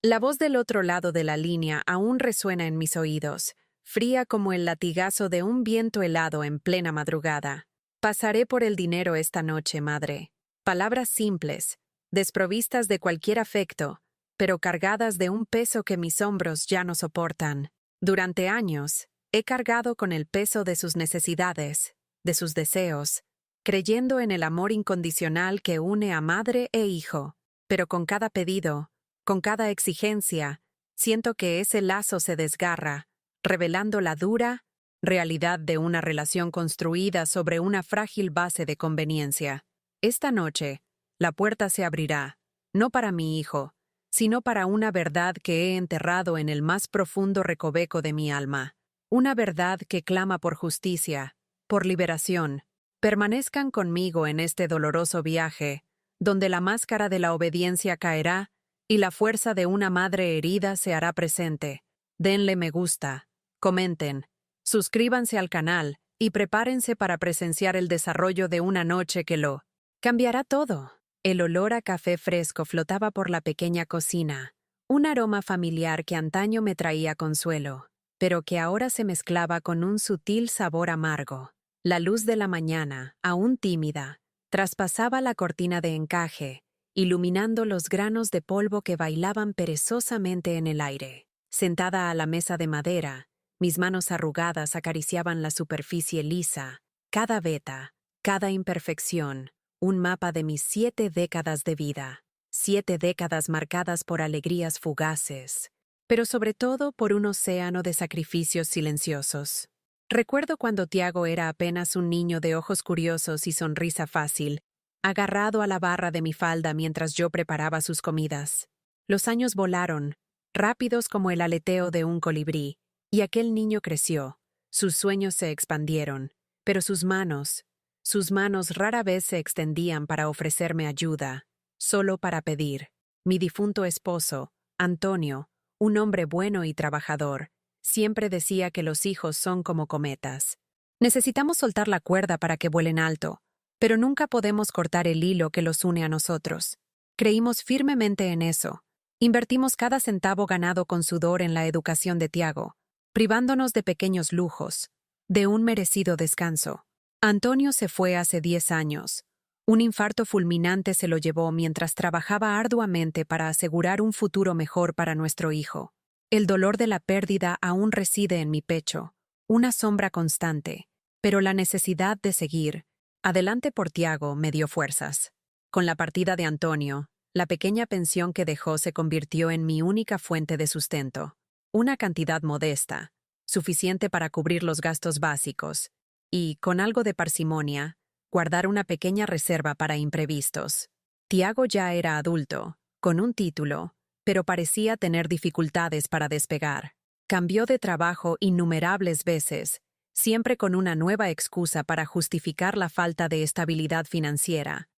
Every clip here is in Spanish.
La voz del otro lado de la línea aún resuena en mis oídos, fría como el latigazo de un viento helado en plena madrugada. Pasaré por el dinero esta noche, madre. Palabras simples, desprovistas de cualquier afecto, pero cargadas de un peso que mis hombros ya no soportan. Durante años, he cargado con el peso de sus necesidades, de sus deseos, creyendo en el amor incondicional que une a madre e hijo. Pero con cada pedido, con cada exigencia, siento que ese lazo se desgarra, revelando la dura realidad de una relación construida sobre una frágil base de conveniencia. Esta noche, la puerta se abrirá, no para mi hijo, sino para una verdad que he enterrado en el más profundo recoveco de mi alma. Una verdad que clama por justicia, por liberación. Permanezcan conmigo en este doloroso viaje, donde la máscara de la obediencia caerá y la fuerza de una madre herida se hará presente. Denle me gusta, comenten, suscríbanse al canal y prepárense para presenciar el desarrollo de una noche que lo cambiará todo. El olor a café fresco flotaba por la pequeña cocina, un aroma familiar que antaño me traía consuelo, pero que ahora se mezclaba con un sutil sabor amargo. La luz de la mañana, aún tímida, traspasaba la cortina de encaje, iluminando los granos de polvo que bailaban perezosamente en el aire. Sentada a la mesa de madera, mis manos arrugadas acariciaban la superficie lisa, cada veta, cada imperfección, un mapa de mis 7 décadas de vida, 7 décadas marcadas por alegrías fugaces, pero sobre todo por un océano de sacrificios silenciosos. Recuerdo cuando Tiago era apenas un niño de ojos curiosos y sonrisa fácil, agarrado a la barra de mi falda mientras yo preparaba sus comidas. Los años volaron, rápidos como el aleteo de un colibrí, y aquel niño creció, sus sueños se expandieron, pero sus manos rara vez se extendían para ofrecerme ayuda, solo para pedir. Mi difunto esposo, Antonio, un hombre bueno y trabajador, siempre decía que los hijos son como cometas. Necesitamos soltar la cuerda para que vuelen alto, pero nunca podemos cortar el hilo que los une a nosotros. Creímos firmemente en eso. Invertimos cada centavo ganado con sudor en la educación de Tiago, privándonos de pequeños lujos, de un merecido descanso. Antonio se fue hace 10 años. Un infarto fulminante se lo llevó mientras trabajaba arduamente para asegurar un futuro mejor para nuestro hijo. El dolor de la pérdida aún reside en mi pecho, una sombra constante, pero la necesidad de seguir adelante por Tiago me dio fuerzas. Con la partida de Antonio, la pequeña pensión que dejó se convirtió en mi única fuente de sustento. Una cantidad modesta, suficiente para cubrir los gastos básicos, y, con algo de parsimonia, guardar una pequeña reserva para imprevistos. Tiago ya era adulto, con un título, pero parecía tener dificultades para despegar. Cambió de trabajo innumerables veces, siempre con una nueva excusa para justificar la falta de estabilidad financiera.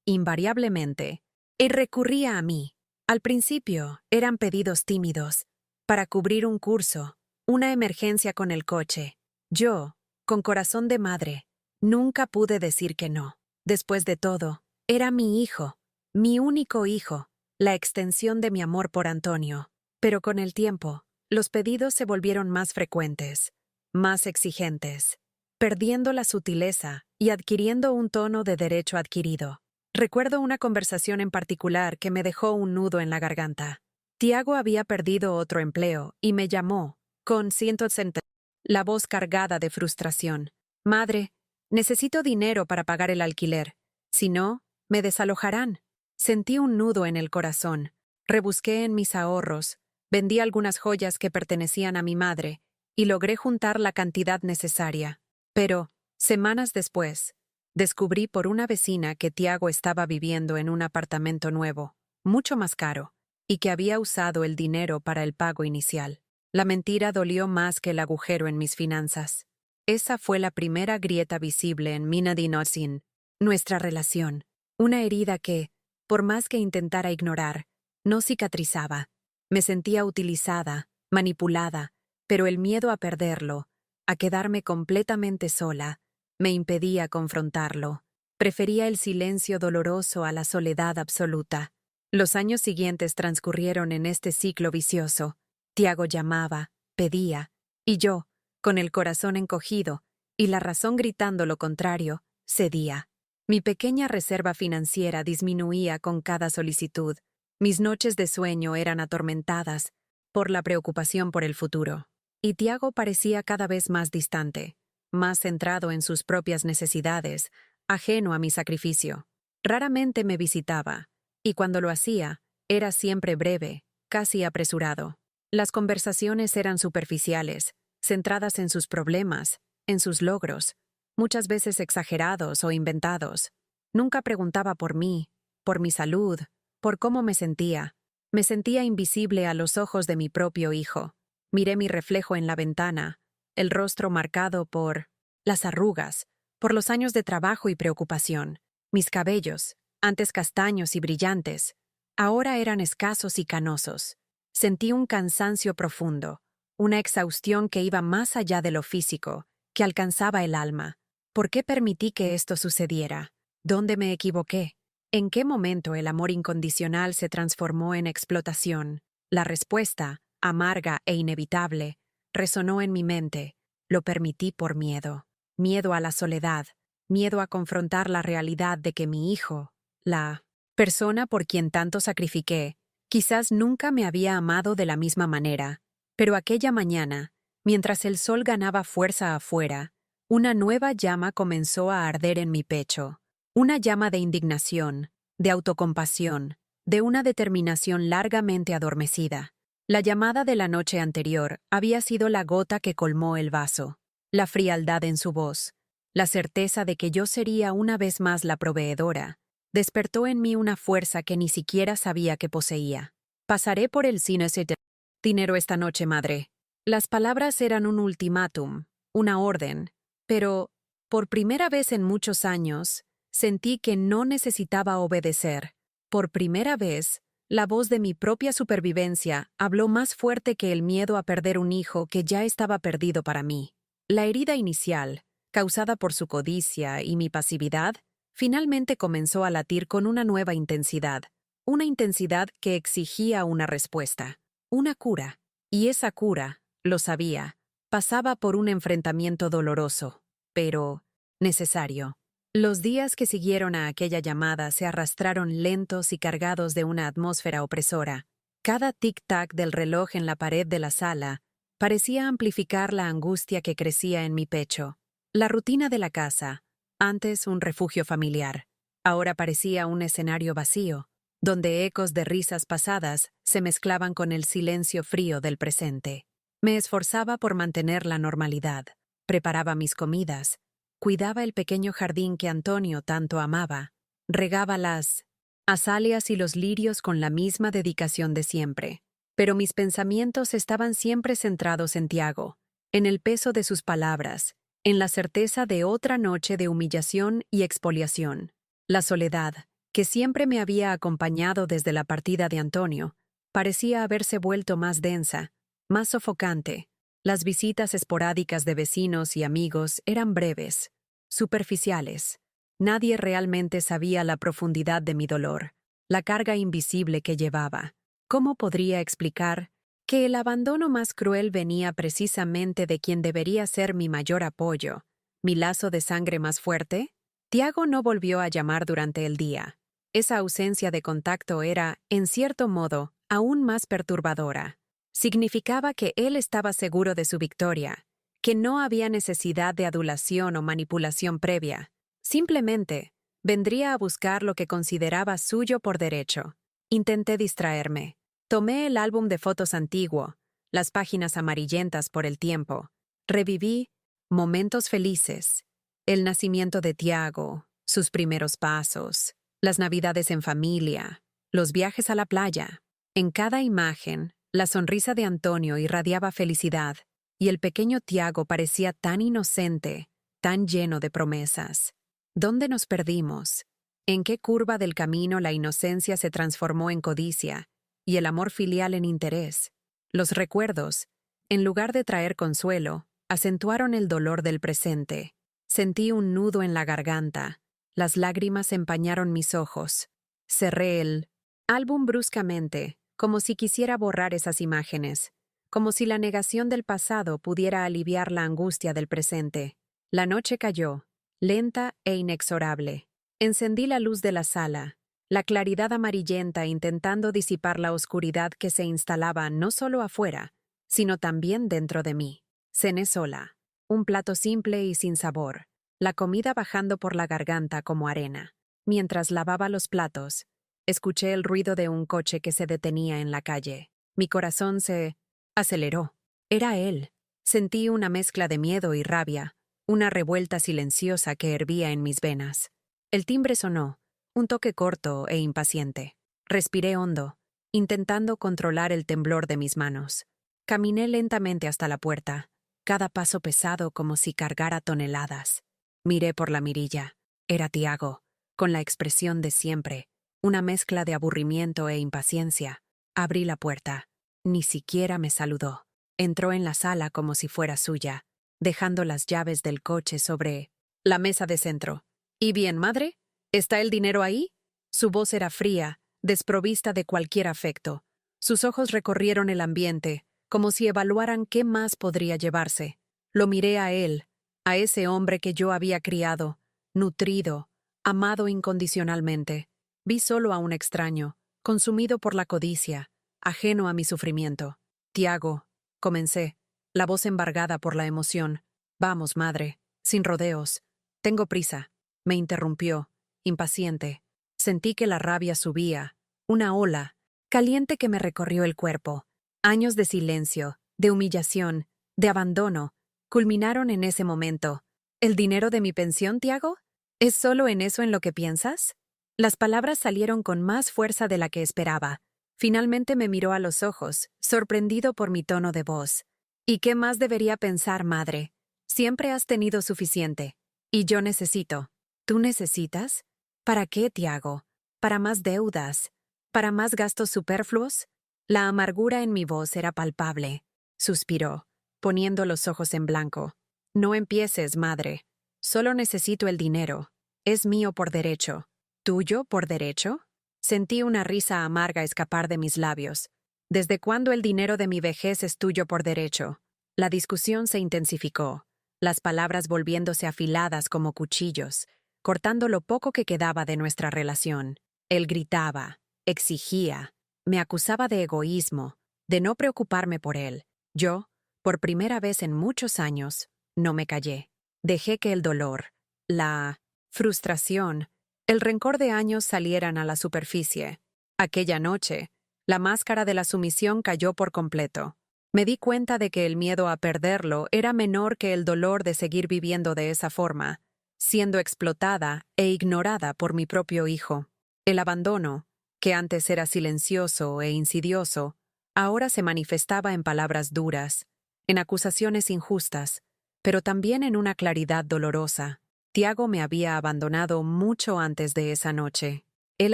Invariablemente, recurría a mí. Al principio, eran pedidos tímidos, para cubrir un curso, una emergencia con el coche. Yo, con corazón de madre, nunca pude decir que no. Después de todo, era mi hijo, mi único hijo, la extensión de mi amor por Antonio. Pero con el tiempo, los pedidos se volvieron más frecuentes, más exigentes, perdiendo la sutileza y adquiriendo un tono de derecho adquirido. Recuerdo una conversación en particular que me dejó un nudo en la garganta. Tiago había perdido otro empleo y me llamó, con 160, la voz cargada de frustración. Madre, necesito dinero para pagar el alquiler. Si no, me desalojarán. Sentí un nudo en el corazón. Rebusqué en mis ahorros, vendí algunas joyas que pertenecían a mi madre y logré juntar la cantidad necesaria. Pero, semanas después, descubrí por una vecina que Tiago estaba viviendo en un apartamento nuevo, mucho más caro, y que había usado el dinero para el pago inicial. La mentira dolió más que el agujero en mis finanzas. Esa fue la primera grieta visible en Mina Dinosin, nuestra relación, una herida que, por más que intentara ignorar, no cicatrizaba. Me sentía utilizada, manipulada, pero el miedo a perderlo, a quedarme completamente sola, me impedía confrontarlo. Prefería el silencio doloroso a la soledad absoluta. Los años siguientes transcurrieron en este ciclo vicioso. Tiago llamaba, pedía, y yo, con el corazón encogido y la razón gritando lo contrario, cedía. Mi pequeña reserva financiera disminuía con cada solicitud. Mis noches de sueño eran atormentadas por la preocupación por el futuro. Y Tiago parecía cada vez más distante, más centrado en sus propias necesidades, ajeno a mi sacrificio. Raramente me visitaba, y cuando lo hacía, era siempre breve, casi apresurado. Las conversaciones eran superficiales, centradas en sus problemas, en sus logros, muchas veces exagerados o inventados. Nunca preguntaba por mí, por mi salud, por cómo me sentía. Me sentía invisible a los ojos de mi propio hijo. Miré mi reflejo en la ventana, el rostro marcado por las arrugas, por los años de trabajo y preocupación. Mis cabellos, antes castaños y brillantes, ahora eran escasos y canosos. Sentí un cansancio profundo, una exhaustión que iba más allá de lo físico, que alcanzaba el alma. ¿Por qué permití que esto sucediera? ¿Dónde me equivoqué? ¿En qué momento el amor incondicional se transformó en explotación? La respuesta, amarga e inevitable, resonó en mi mente. Lo permití por miedo. Miedo a la soledad, miedo a confrontar la realidad de que mi hijo, la persona por quien tanto sacrifiqué, quizás nunca me había amado de la misma manera. Pero aquella mañana, mientras el sol ganaba fuerza afuera, una nueva llama comenzó a arder en mi pecho. Una llama de indignación, de autocompasión, de una determinación largamente adormecida. La llamada de la noche anterior había sido la gota que colmó el vaso. La frialdad en su voz, la certeza de que yo sería una vez más la proveedora, despertó en mí una fuerza que ni siquiera sabía que poseía. Pasaré por el cine de dinero esta noche, madre. Las palabras eran un ultimátum, una orden, pero, por primera vez en muchos años, sentí que no necesitaba obedecer. Por primera vez, la voz de mi propia supervivencia habló más fuerte que el miedo a perder un hijo que ya estaba perdido para mí. La herida inicial, causada por su codicia y mi pasividad, finalmente comenzó a latir con una nueva intensidad, una intensidad que exigía una respuesta, una cura. Y esa cura, lo sabía, pasaba por un enfrentamiento doloroso, pero necesario. Los días que siguieron a aquella llamada se arrastraron lentos y cargados de una atmósfera opresora. Cada tic-tac del reloj en la pared de la sala parecía amplificar la angustia que crecía en mi pecho. La rutina de la casa, antes un refugio familiar, ahora parecía un escenario vacío, donde ecos de risas pasadas se mezclaban con el silencio frío del presente. Me esforzaba por mantener la normalidad, preparaba mis comidas, cuidaba el pequeño jardín que Antonio tanto amaba, regaba las azaleas y los lirios con la misma dedicación de siempre. Pero mis pensamientos estaban siempre centrados en Tiago, en el peso de sus palabras, en la certeza de otra noche de humillación y expoliación. La soledad, que siempre me había acompañado desde la partida de Antonio, parecía haberse vuelto más densa, más sofocante. Las visitas esporádicas de vecinos y amigos eran breves, superficiales. Nadie realmente sabía la profundidad de mi dolor, la carga invisible que llevaba. ¿Cómo podría explicar que el abandono más cruel venía precisamente de quien debería ser mi mayor apoyo, mi lazo de sangre más fuerte? Tiago no volvió a llamar durante el día. Esa ausencia de contacto era, en cierto modo, aún más perturbadora. Significaba que él estaba seguro de su victoria, que no había necesidad de adulación o manipulación previa. Simplemente, vendría a buscar lo que consideraba suyo por derecho. Intenté distraerme. Tomé el álbum de fotos antiguo, las páginas amarillentas por el tiempo. Reviví momentos felices, el nacimiento de Tiago, sus primeros pasos, las navidades en familia, los viajes a la playa. En cada imagen, la sonrisa de Antonio irradiaba felicidad, y el pequeño Tiago parecía tan inocente, tan lleno de promesas. ¿Dónde nos perdimos? ¿En qué curva del camino la inocencia se transformó en codicia y el amor filial en interés? Los recuerdos, en lugar de traer consuelo, acentuaron el dolor del presente. Sentí un nudo en la garganta, las lágrimas empañaron mis ojos. Cerré el Álbum bruscamente, como si quisiera borrar esas imágenes, como si la negación del pasado pudiera aliviar la angustia del presente. La noche cayó, lenta e inexorable. Encendí la luz de la sala, la claridad amarillenta intentando disipar la oscuridad que se instalaba no solo afuera, sino también dentro de mí. Cené sola, un plato simple y sin sabor, la comida bajando por la garganta como arena. Mientras lavaba los platos, escuché el ruido de un coche que se detenía en la calle. Mi corazón se aceleró. Era él. Sentí una mezcla de miedo y rabia, una revuelta silenciosa que hervía en mis venas. El timbre sonó, un toque corto e impaciente. Respiré hondo, intentando controlar el temblor de mis manos. Caminé lentamente hasta la puerta, cada paso pesado como si cargara toneladas. Miré por la mirilla. Era Tiago, con la expresión de siempre, una mezcla de aburrimiento e impaciencia. Abrí la puerta. Ni siquiera me saludó. Entró en la sala como si fuera suya, dejando las llaves del coche sobre la mesa de centro. ¿Y bien, madre? ¿Está el dinero ahí? Su voz era fría, desprovista de cualquier afecto. Sus ojos recorrieron el ambiente, como si evaluaran qué más podría llevarse. Lo miré a él, a ese hombre que yo había criado, nutrido, amado incondicionalmente. Vi solo a un extraño, consumido por la codicia, ajeno a mi sufrimiento. Tiago, comencé, la voz embargada por la emoción. Vamos, madre, sin rodeos. Tengo prisa. Me interrumpió, impaciente. Sentí que la rabia subía, una ola, caliente que me recorrió el cuerpo. Años de silencio, de humillación, de abandono, culminaron en ese momento. ¿El dinero de mi pensión, Tiago? ¿Es solo en eso en lo que piensas? Las palabras salieron con más fuerza de la que esperaba. Finalmente me miró a los ojos, sorprendido por mi tono de voz. ¿Y qué más debería pensar, madre? Siempre has tenido suficiente. Y yo necesito. ¿Tú necesitas? ¿Para qué, Tiago? ¿Para más deudas? ¿Para más gastos superfluos? La amargura en mi voz era palpable. Suspiró, poniendo los ojos en blanco. No empieces, madre. Solo necesito el dinero. Es mío por derecho. ¿Tuyo por derecho? Sentí una risa amarga escapar de mis labios. ¿Desde cuándo el dinero de mi vejez es tuyo por derecho? La discusión se intensificó, las palabras volviéndose afiladas como cuchillos, cortando lo poco que quedaba de nuestra relación. Él gritaba, exigía, me acusaba de egoísmo, de no preocuparme por él. Yo, por primera vez en muchos años, no me callé. Dejé que el dolor, la frustración, el rencor de años salieran a la superficie. Aquella noche, la máscara de la sumisión cayó por completo. Me di cuenta de que el miedo a perderlo era menor que el dolor de seguir viviendo de esa forma, siendo explotada e ignorada por mi propio hijo. El abandono, que antes era silencioso e insidioso, ahora se manifestaba en palabras duras, en acusaciones injustas, pero también en una claridad dolorosa. Tiago me había abandonado mucho antes de esa noche. Él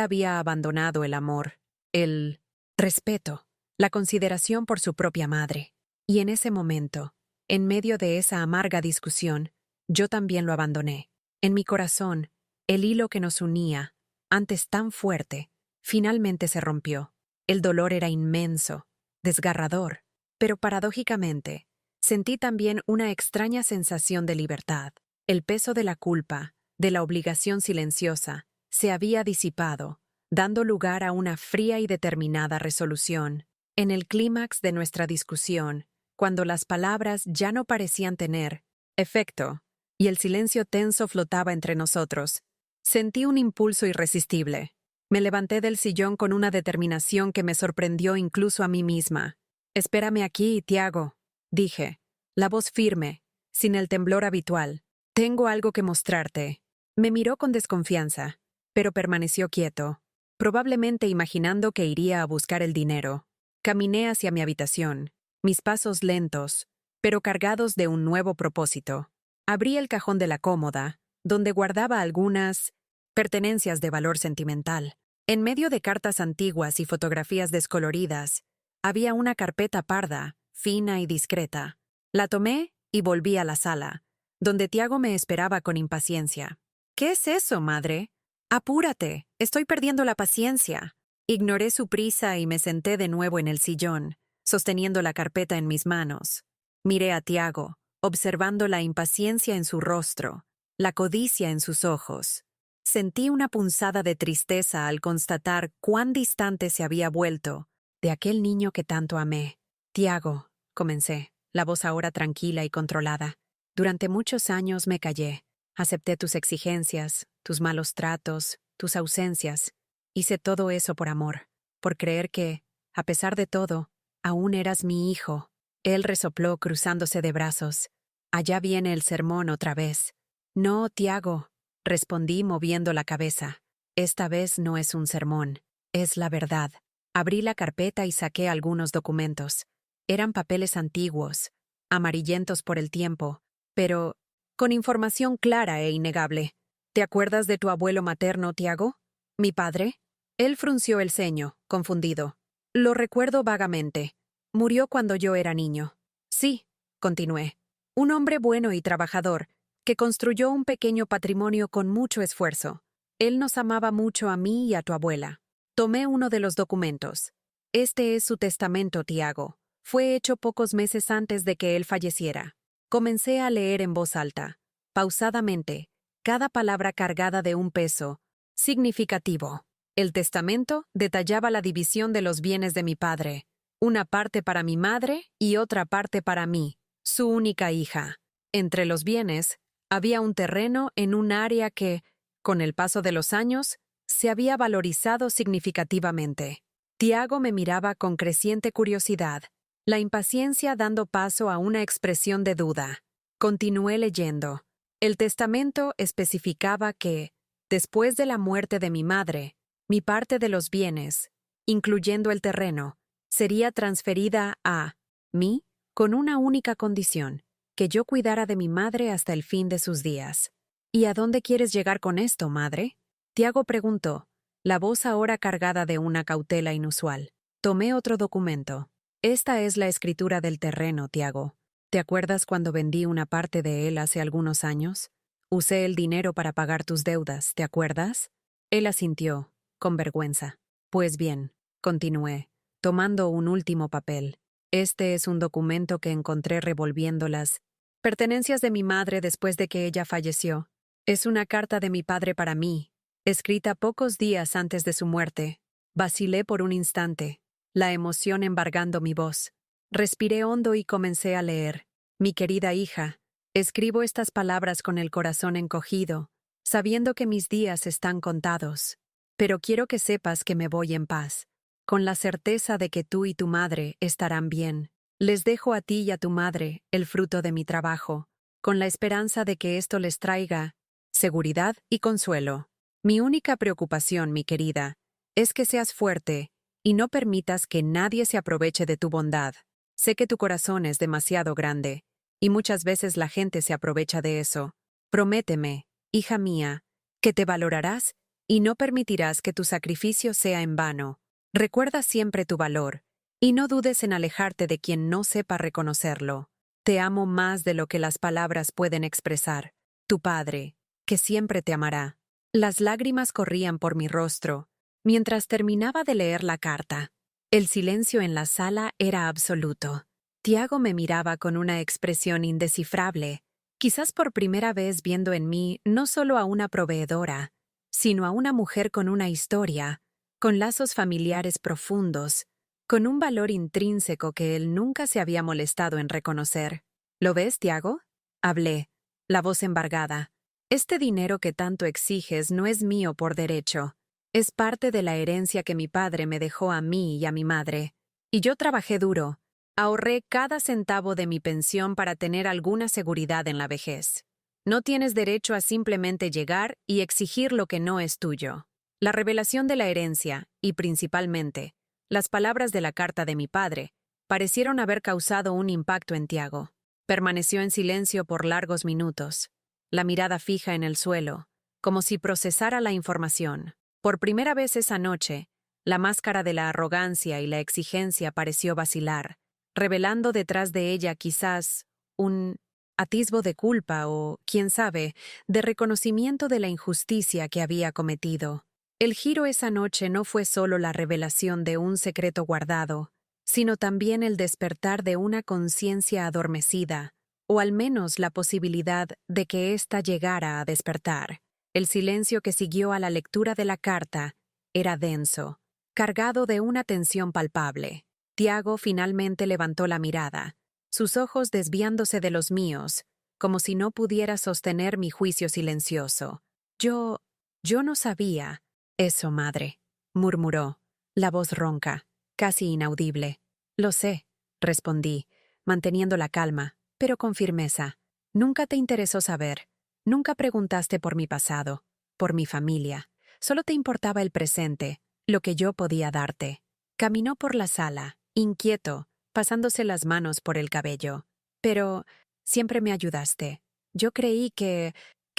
había abandonado el amor, el respeto, la consideración por su propia madre. Y en ese momento, en medio de esa amarga discusión, yo también lo abandoné. En mi corazón, el hilo que nos unía, antes tan fuerte, finalmente se rompió. El dolor era inmenso, desgarrador, pero paradójicamente, sentí también una extraña sensación de libertad. El peso de la culpa, de la obligación silenciosa, se había disipado, dando lugar a una fría y determinada resolución. En el clímax de nuestra discusión, cuando las palabras ya no parecían tener efecto y el silencio tenso flotaba entre nosotros, sentí un impulso irresistible. Me levanté del sillón con una determinación que me sorprendió incluso a mí misma. «Espérame aquí, Tiago», dije, la voz firme, sin el temblor habitual. «Tengo algo que mostrarte». Me miró con desconfianza, pero permaneció quieto, probablemente imaginando que iría a buscar el dinero. Caminé hacia mi habitación, mis pasos lentos, pero cargados de un nuevo propósito. Abrí el cajón de la cómoda, donde guardaba algunas pertenencias de valor sentimental. En medio de cartas antiguas y fotografías descoloridas, había una carpeta parda, fina y discreta. La tomé y volví a la sala, donde Tiago me esperaba con impaciencia. «¿Qué es eso, madre? Apúrate, estoy perdiendo la paciencia». Ignoré su prisa y me senté de nuevo en el sillón, sosteniendo la carpeta en mis manos. Miré a Tiago, observando la impaciencia en su rostro, la codicia en sus ojos. Sentí una punzada de tristeza al constatar cuán distante se había vuelto de aquel niño que tanto amé. Tiago, comencé, la voz ahora tranquila y controlada. Durante muchos años me callé. Acepté tus exigencias, tus malos tratos, tus ausencias. Hice todo eso por amor, por creer que, a pesar de todo, aún eras mi hijo. Él resopló cruzándose de brazos. Allá viene el sermón otra vez. No, Tiago, respondí moviendo la cabeza. Esta vez no es un sermón, es la verdad. Abrí la carpeta y saqué algunos documentos. Eran papeles antiguos, amarillentos por el tiempo, pero con información clara e innegable. ¿Te acuerdas de tu abuelo materno, Tiago? ¿Mi padre? Él frunció el ceño, confundido. Lo recuerdo vagamente. Murió cuando yo era niño. Sí, continué. Un hombre bueno y trabajador, que construyó un pequeño patrimonio con mucho esfuerzo. Él nos amaba mucho a mí y a tu abuela. Tomé uno de los documentos. Este es su testamento, Tiago. Fue hecho pocos meses antes de que él falleciera. Comencé a leer en voz alta, pausadamente, cada palabra cargada de un peso significativo. El testamento detallaba la división de los bienes de mi padre, una parte para mi madre y otra parte para mí, su única hija. Entre los bienes, había un terreno en un área que, con el paso de los años, se había valorizado significativamente. Tiago me miraba con creciente curiosidad, la impaciencia dando paso a una expresión de duda. Continué leyendo. El testamento especificaba que, después de la muerte de mi madre, mi parte de los bienes, incluyendo el terreno, sería transferida a mí con una única condición, que yo cuidara de mi madre hasta el fin de sus días. ¿Y a dónde quieres llegar con esto, madre? Tiago preguntó, la voz ahora cargada de una cautela inusual. Tomé otro documento. Esta es la escritura del terreno, Tiago. ¿Te acuerdas cuando vendí una parte de él hace algunos años? Usé el dinero para pagar tus deudas, ¿te acuerdas? Él asintió, con vergüenza. Pues bien, continué, tomando un último papel. Este es un documento que encontré revolviendo las pertenencias de mi madre después de que ella falleció. Es una carta de mi padre para mí, escrita pocos días antes de su muerte. Vacilé por un instante, la emoción embargando mi voz. Respiré hondo y comencé a leer. Mi querida hija, escribo estas palabras con el corazón encogido, sabiendo que mis días están contados. Pero quiero que sepas que me voy en paz, con la certeza de que tú y tu madre estarán bien. Les dejo a ti y a tu madre el fruto de mi trabajo, con la esperanza de que esto les traiga seguridad y consuelo. Mi única preocupación, mi querida, es que seas fuerte y no permitas que nadie se aproveche de tu bondad. Sé que tu corazón es demasiado grande, y muchas veces la gente se aprovecha de eso. Prométeme, hija mía, que te valorarás y no permitirás que tu sacrificio sea en vano. Recuerda siempre tu valor, y no dudes en alejarte de quien no sepa reconocerlo. Te amo más de lo que las palabras pueden expresar. Tu padre, que siempre te amará. Las lágrimas corrían por mi rostro, mientras terminaba de leer la carta. El silencio en la sala era absoluto. Tiago me miraba con una expresión indescifrable, quizás por primera vez viendo en mí no solo a una proveedora, sino a una mujer con una historia, con lazos familiares profundos, con un valor intrínseco que él nunca se había molestado en reconocer. ¿Lo ves, Tiago? Hablé, la voz embargada. Este dinero que tanto exiges no es mío por derecho. Es parte de la herencia que mi padre me dejó a mí y a mi madre. Y yo trabajé duro. Ahorré cada centavo de mi pensión para tener alguna seguridad en la vejez. No tienes derecho a simplemente llegar y exigir lo que no es tuyo. La revelación de la herencia, y principalmente, las palabras de la carta de mi padre, parecieron haber causado un impacto en Tiago. Permaneció en silencio por largos minutos, la mirada fija en el suelo, como si procesara la información. Por primera vez esa noche, la máscara de la arrogancia y la exigencia pareció vacilar, revelando detrás de ella quizás un atisbo de culpa o, quién sabe, de reconocimiento de la injusticia que había cometido. El giro esa noche no fue solo la revelación de un secreto guardado, sino también el despertar de una conciencia adormecida, o al menos la posibilidad de que ésta llegara a despertar. El silencio que siguió a la lectura de la carta era denso, cargado de una tensión palpable. Tiago finalmente levantó la mirada, sus ojos desviándose de los míos, como si no pudiera sostener mi juicio silencioso. Yo no sabía. Eso, madre, murmuró, la voz ronca, casi inaudible. Lo sé, respondí, manteniendo la calma, pero con firmeza. Nunca te interesó saber. Nunca preguntaste por mi pasado, por mi familia. Solo te importaba el presente, lo que yo podía darte. Caminó por la sala, inquieto, pasándose las manos por el cabello. Pero siempre me ayudaste. Yo creí que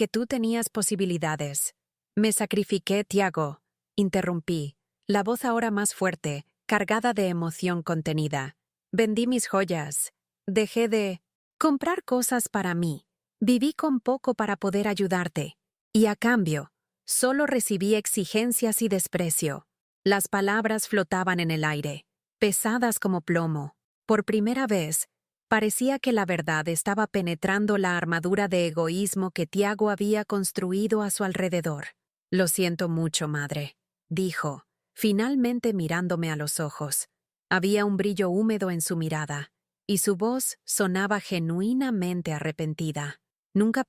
tú tenías posibilidades. Me sacrifiqué, Tiago, interrumpí, la voz ahora más fuerte, cargada de emoción contenida. Vendí mis joyas. Dejé de comprar cosas para mí. Viví con poco para poder ayudarte. Y a cambio, solo recibí exigencias y desprecio. Las palabras flotaban en el aire, pesadas como plomo. Por primera vez, parecía que la verdad estaba penetrando la armadura de egoísmo que Tiago había construido a su alrededor. Lo siento mucho, madre, dijo, finalmente mirándome a los ojos. Había un brillo húmedo en su mirada, y su voz sonaba genuinamente arrepentida. Nunca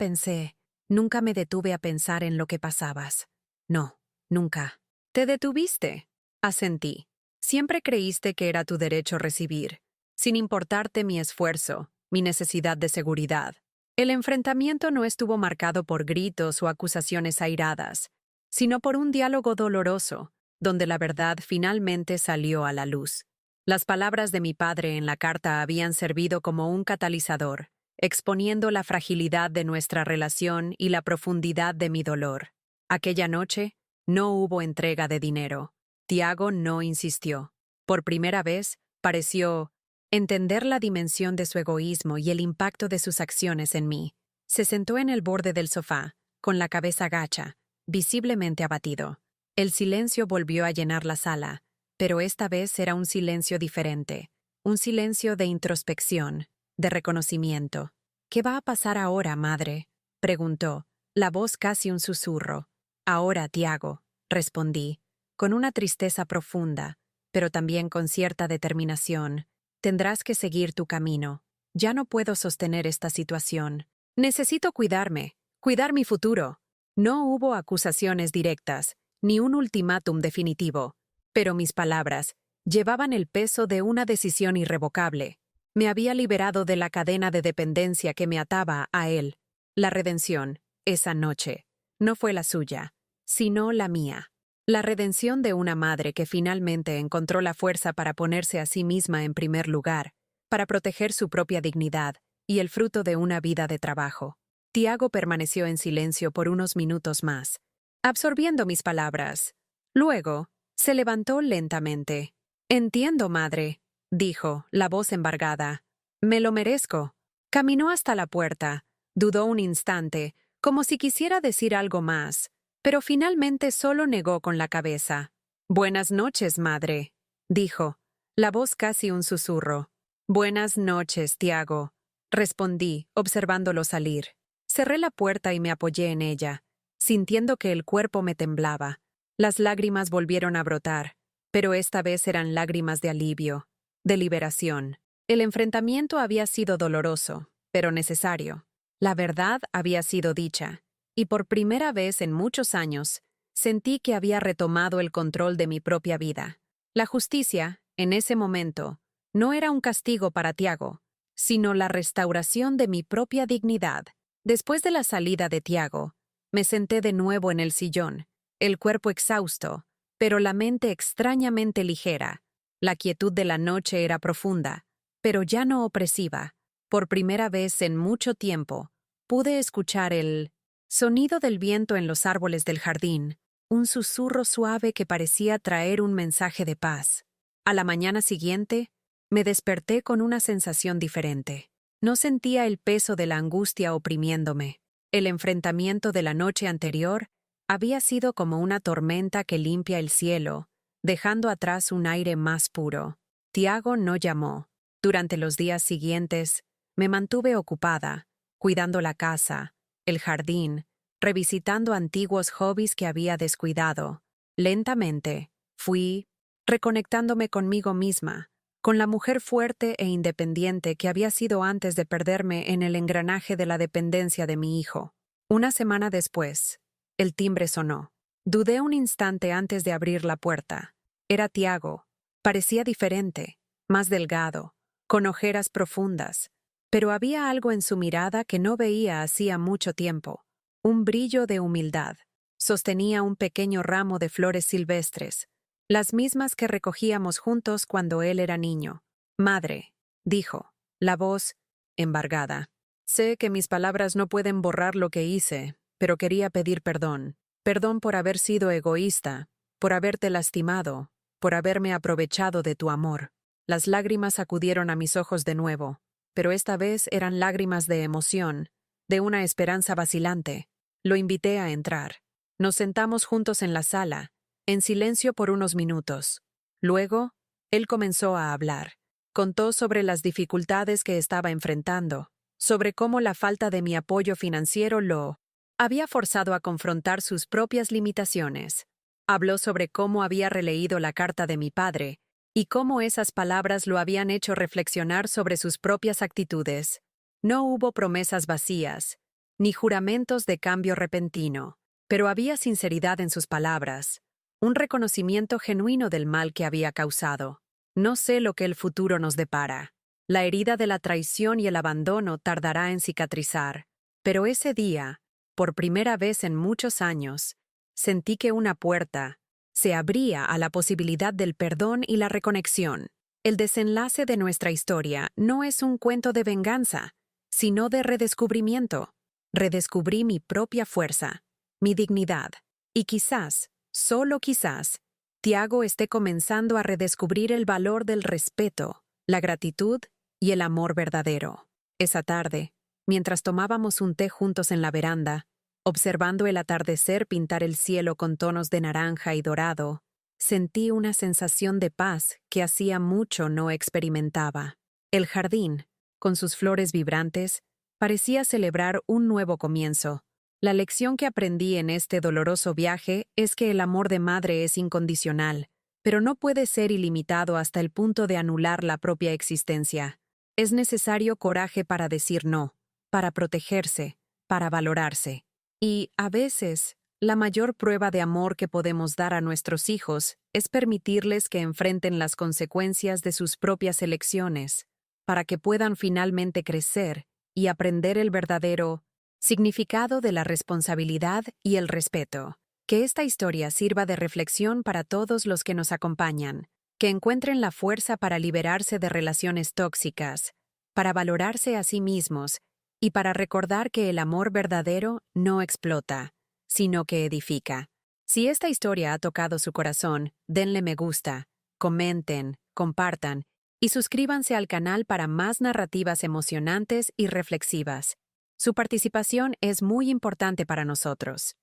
me detuve a pensar en lo que pasabas. No, nunca. ¿Te detuviste? Asentí. Siempre creíste que era tu derecho recibir, sin importarte mi esfuerzo, mi necesidad de seguridad. El enfrentamiento no estuvo marcado por gritos o acusaciones airadas, sino por un diálogo doloroso, donde la verdad finalmente salió a la luz. Las palabras de mi padre en la carta habían servido como un catalizador, exponiendo la fragilidad de nuestra relación y la profundidad de mi dolor. Aquella noche, no hubo entrega de dinero. Tiago no insistió. Por primera vez, pareció entender la dimensión de su egoísmo y el impacto de sus acciones en mí. Se sentó en el borde del sofá, con la cabeza gacha, visiblemente abatido. El silencio volvió a llenar la sala, pero esta vez era un silencio diferente, un silencio de introspección, de reconocimiento. ¿Qué va a pasar ahora, madre?, preguntó, la voz casi un susurro. Ahora, Tiago, respondí, con una tristeza profunda, pero también con cierta determinación. Tendrás que seguir tu camino. Ya no puedo sostener esta situación. Necesito cuidarme, cuidar mi futuro. No hubo acusaciones directas, ni un ultimátum definitivo, pero mis palabras llevaban el peso de una decisión irrevocable. Me había liberado de la cadena de dependencia que me ataba a él. La redención, esa noche, no fue la suya, sino la mía. La redención de una madre que finalmente encontró la fuerza para ponerse a sí misma en primer lugar, para proteger su propia dignidad y el fruto de una vida de trabajo. Tiago permaneció en silencio por unos minutos más, absorbiendo mis palabras. Luego, se levantó lentamente. «Entiendo, madre», dijo, la voz embargada. «Me lo merezco». Caminó hasta la puerta, dudó un instante, como si quisiera decir algo más, pero finalmente solo negó con la cabeza. «Buenas noches, madre», dijo, la voz casi un susurro. «Buenas noches, Tiago», respondí, observándolo salir. Cerré la puerta y me apoyé en ella, sintiendo que el cuerpo me temblaba. Las lágrimas volvieron a brotar, pero esta vez eran lágrimas de alivio, de liberación. El enfrentamiento había sido doloroso, pero necesario. La verdad había sido dicha, y por primera vez en muchos años, sentí que había retomado el control de mi propia vida. La justicia, en ese momento, no era un castigo para Tiago, sino la restauración de mi propia dignidad. Después de la salida de Tiago, me senté de nuevo en el sillón, el cuerpo exhausto, pero la mente extrañamente ligera. La quietud de la noche era profunda, pero ya no opresiva. Por primera vez en mucho tiempo, pude escuchar el sonido del viento en los árboles del jardín, un susurro suave que parecía traer un mensaje de paz. A la mañana siguiente, me desperté con una sensación diferente. No sentía el peso de la angustia oprimiéndome. El enfrentamiento de la noche anterior Había sido como una tormenta que limpia el cielo, dejando atrás un aire más puro. Tiago no llamó. Durante los días siguientes, me mantuve ocupada, cuidando la casa, el jardín, revisitando antiguos hobbies que había descuidado. Lentamente, fui reconectándome conmigo misma, con la mujer fuerte e independiente que había sido antes de perderme en el engranaje de la dependencia de mi hijo. Una semana después, el timbre sonó. Dudé un instante antes de abrir la puerta. Era Tiago. Parecía diferente, más delgado, con ojeras profundas, pero había algo en su mirada que no veía hacía mucho tiempo. Un brillo de humildad. Sostenía un pequeño ramo de flores silvestres, las mismas que recogíamos juntos cuando él era niño. Madre, dijo, la voz embargada. Sé que mis palabras no pueden borrar lo que hice, pero quería pedir perdón. Perdón por haber sido egoísta, por haberte lastimado, por haberme aprovechado de tu amor. Las lágrimas acudieron a mis ojos de nuevo, pero esta vez eran lágrimas de emoción, de una esperanza vacilante. Lo invité a entrar. Nos sentamos juntos en la sala, en silencio por unos minutos. Luego, él comenzó a hablar. Contó sobre las dificultades que estaba enfrentando, sobre cómo la falta de mi apoyo financiero lo había forzado a confrontar sus propias limitaciones. Habló sobre cómo había releído la carta de mi padre y cómo esas palabras lo habían hecho reflexionar sobre sus propias actitudes. No hubo promesas vacías, ni juramentos de cambio repentino, pero había sinceridad en sus palabras, un reconocimiento genuino del mal que había causado. No sé lo que el futuro nos depara. La herida de la traición y el abandono tardará en cicatrizar, pero ese día, por primera vez en muchos años, sentí que una puerta se abría a la posibilidad del perdón y la reconexión. El desenlace de nuestra historia no es un cuento de venganza, sino de redescubrimiento. Redescubrí mi propia fuerza, mi dignidad, y quizás, solo quizás, Tiago esté comenzando a redescubrir el valor del respeto, la gratitud y el amor verdadero. Esa tarde, mientras tomábamos un té juntos en la veranda, observando el atardecer pintar el cielo con tonos de naranja y dorado, sentí una sensación de paz que hacía mucho no experimentaba. El jardín, con sus flores vibrantes, parecía celebrar un nuevo comienzo. La lección que aprendí en este doloroso viaje es que el amor de madre es incondicional, pero no puede ser ilimitado hasta el punto de anular la propia existencia. Es necesario coraje para decir no, para protegerse, para valorarse. Y, a veces, la mayor prueba de amor que podemos dar a nuestros hijos es permitirles que enfrenten las consecuencias de sus propias elecciones, para que puedan finalmente crecer y aprender el verdadero significado de la responsabilidad y el respeto. Que esta historia sirva de reflexión para todos los que nos acompañan, que encuentren la fuerza para liberarse de relaciones tóxicas, para valorarse a sí mismos y para recordar que el amor verdadero no explota, sino que edifica. Si esta historia ha tocado su corazón, denle me gusta, comenten, compartan y suscríbanse al canal para más narrativas emocionantes y reflexivas. Su participación es muy importante para nosotros.